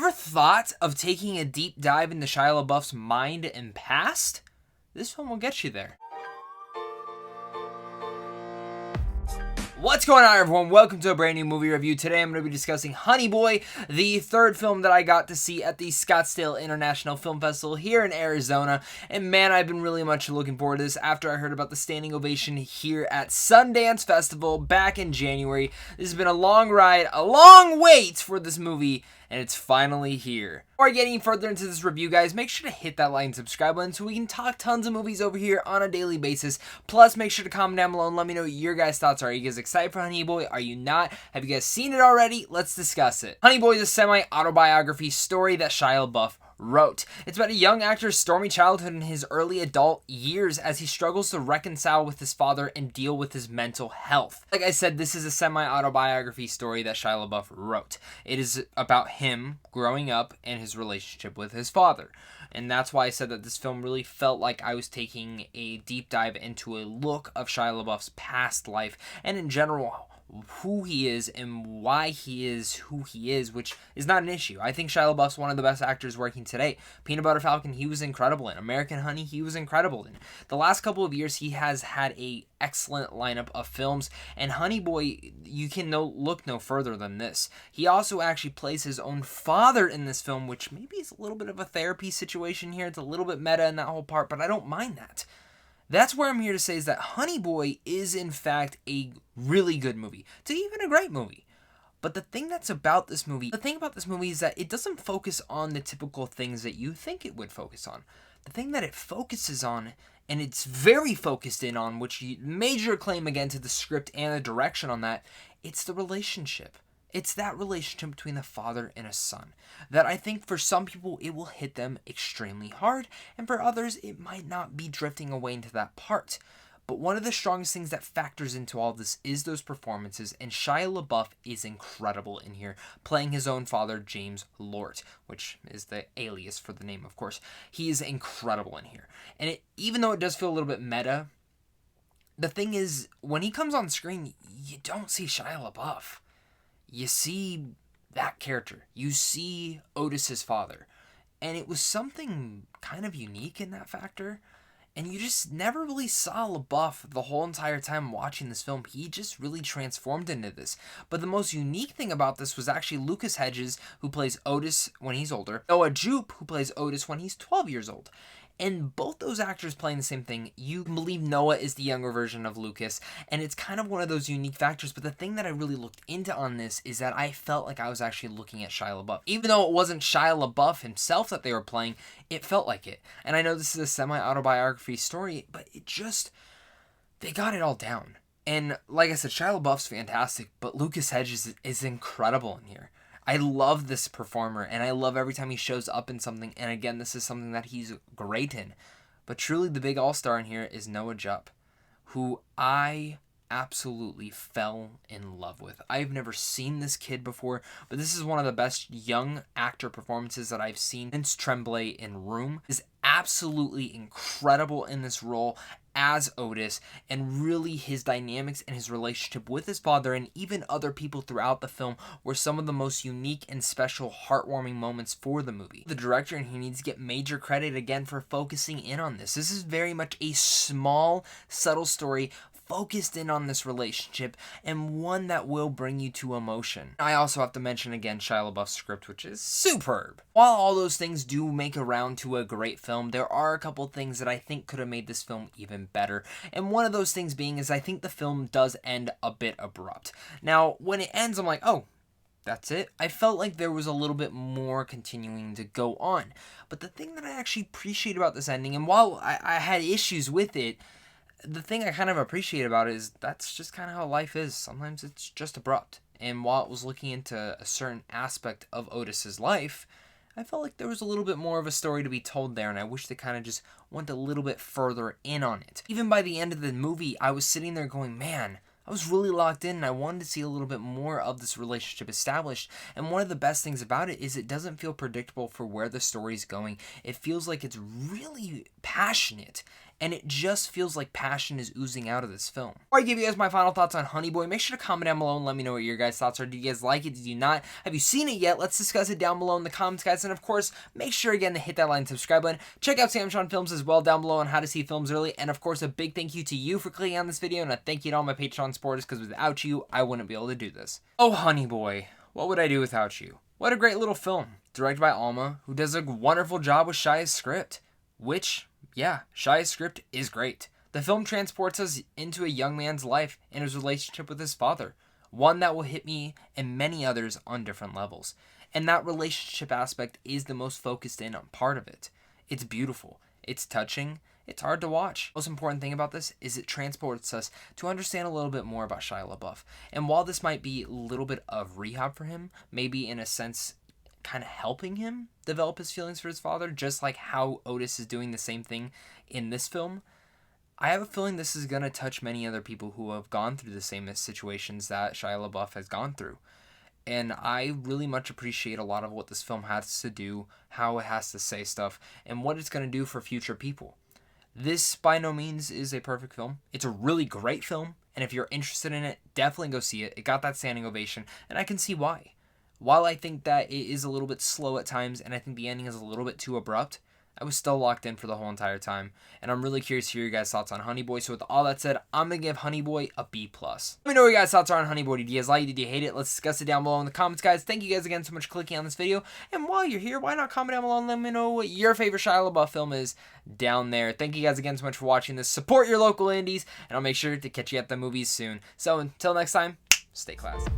ever thought of taking a deep dive into Shia LaBeouf's mind and past? This film will get you there. What's going on, everyone? Welcome to a brand new movie review. Today I'm going to be discussing Honey Boy, the third film that I got to see at the Scottsdale International Film Festival here in Arizona. And man, I've been really much looking forward to this after I heard about the standing ovation here at Sundance Festival back in January. This has been a long ride, a long wait for this movie, and it's finally here. Before I get any further into this review, guys, make sure to hit that like and subscribe button so we can talk tons of movies over here on a daily basis. Plus, make sure to comment down below and let me know what your guys' thoughts are. Are you guys excited for Honey Boy? Are you not? Have you guys seen it already? Let's discuss it. Honey Boy is a semi-autobiography story that Shia LaBeouf wrote. It's about a young actor's stormy childhood in his early adult years as he struggles to reconcile with his father and deal with his mental health. Like I said, this is a semi-autobiography story that Shia LaBeouf wrote. It is about him growing up and his relationship with his father. And that's why I said that this film really felt like I was taking a deep dive into a look of Shia LaBeouf's past life and in general who he is and why he is who he is, which is not an issue. I think Shia LaBeouf's one of the best actors working today. Peanut Butter Falcon, he was incredible in. American Honey, he was incredible in. The last couple of years, he has had a excellent lineup of films, and Honey Boy, you can look no further than this. He also actually plays his own father in this film, which maybe is a little bit of a therapy situation here. It's a little bit meta in that whole part, but I don't mind that. That's where I'm here to say is that Honey Boy is in fact a really good movie, to even a great movie. But the thing about this movie is that it doesn't focus on the typical things that you think it would focus on. The thing that it focuses on, and it's very focused in on, which major claim again to the script and the direction on that, it's the relationship. It's that relationship between the father and a son that I think for some people it will hit them extremely hard, and for others it might not be drifting away into that part. But one of the strongest things that factors into all of this is those performances, and Shia LaBeouf is incredible in here, playing his own father, James Lort, which is the alias for the name, of course. He is incredible in here. And even though it does feel a little bit meta, the thing is, when he comes on screen, you don't see Shia LaBeouf. You see that character. You see Otis's father. And it was something kind of unique in that factor. And you just never really saw LaBeouf the whole entire time watching this film. He just really transformed into this. But the most unique thing about this was actually Lucas Hedges, who plays Otis when he's older. Noah Jupe, who plays Otis when he's 12 years old. And both those actors playing the same thing, you can believe Noah is the younger version of Lucas, and it's kind of one of those unique factors. But the thing that I really looked into on this is that I felt like I was actually looking at Shia LaBeouf. Even though it wasn't Shia LaBeouf himself that they were playing, it felt like it. And I know this is a semi-autobiography story, but they got it all down. And like I said, Shia LaBeouf's fantastic, but Lucas Hedges is incredible in here. I love this performer, and I love every time he shows up in something, and again, this is something that he's great in. But truly, the big all-star in here is Noah Jupe, who I absolutely fell in love with. I've never seen this kid before, but this is one of the best young actor performances that I've seen since Tremblay in Room. Is absolutely incredible in this role as Otis, and really his dynamics and his relationship with his father and even other people throughout the film were some of the most unique and special heartwarming moments for the movie. The director in here needs to get major credit again for focusing in on this. This is very much a small, subtle story focused in on this relationship, and one that will bring you to emotion. I also have to mention again Shia LaBeouf's script, which is superb. While all those things do make a round to a great film, there are a couple things that I think could have made this film even better. And one of those things being is I think the film does end a bit abrupt. Now, when it ends, I'm like, oh, that's it. I felt like there was a little bit more continuing to go on. But the thing that I actually appreciate about this ending, and while I had issues with it, the thing I kind of appreciate about it is that's just kind of how life is. Sometimes it's just abrupt. And while it was looking into a certain aspect of Otis's life, I felt like there was a little bit more of a story to be told there, and I wish they kind of just went a little bit further in on it. Even by the end of the movie, I was sitting there going, man, I was really locked in, and I wanted to see a little bit more of this relationship established. And one of the best things about it is it doesn't feel predictable for where the story's going. It feels like it's really passionate and it just feels like passion is oozing out of this film. Before I give you guys my final thoughts on Honey Boy, make sure to comment down below and let me know what your guys' thoughts are. Did you guys like it? Did you not? Have you seen it yet? Let's discuss it down below in the comments, guys. And of course, make sure again to hit that like and subscribe button. Check out Samsung Films as well down below on how to see films early. And of course, a big thank you to you for clicking on this video, and a thank you to all my Patreon supporters, because without you, I wouldn't be able to do this. Oh, Honey Boy, what would I do without you? What a great little film. Directed by Alma, who does a wonderful job with Shia's script. Which, yeah, Shia's script is great. The film transports us into a young man's life and his relationship with his father. One that will hit me and many others on different levels. And that relationship aspect is the most focused in on part of it. It's beautiful. It's touching. It's hard to watch. The most important thing about this is it transports us to understand a little bit more about Shia LaBeouf. And while this might be a little bit of rehab for him, maybe in a sense kind of helping him develop his feelings for his father, just like how Otis is doing the same thing in this film, I have a feeling this is going to touch many other people who have gone through the same situations that Shia LaBeouf has gone through. And I really much appreciate a lot of what this film has to do, how it has to say stuff, and what it's going to do for future people. This, by no means, is a perfect film. It's a really great film, and if you're interested in it, definitely go see it. It got that standing ovation, and I can see why. While I think that it is a little bit slow at times, and I think the ending is a little bit too abrupt, I was still locked in for the whole entire time, and I'm really curious to hear your guys' thoughts on Honey Boy. So with all that said, I'm going to give Honey Boy a B+. Let me know what your guys' thoughts are on Honey Boy. Did you guys like it? Did you hate it? Let's discuss it down below in the comments, guys. Thank you guys again so much for clicking on this video, and while you're here, why not comment down below and let me know what your favorite Shia LaBeouf film is down there. Thank you guys again so much for watching this. Support your local indies, and I'll make sure to catch you at the movies soon. So until next time, stay classy.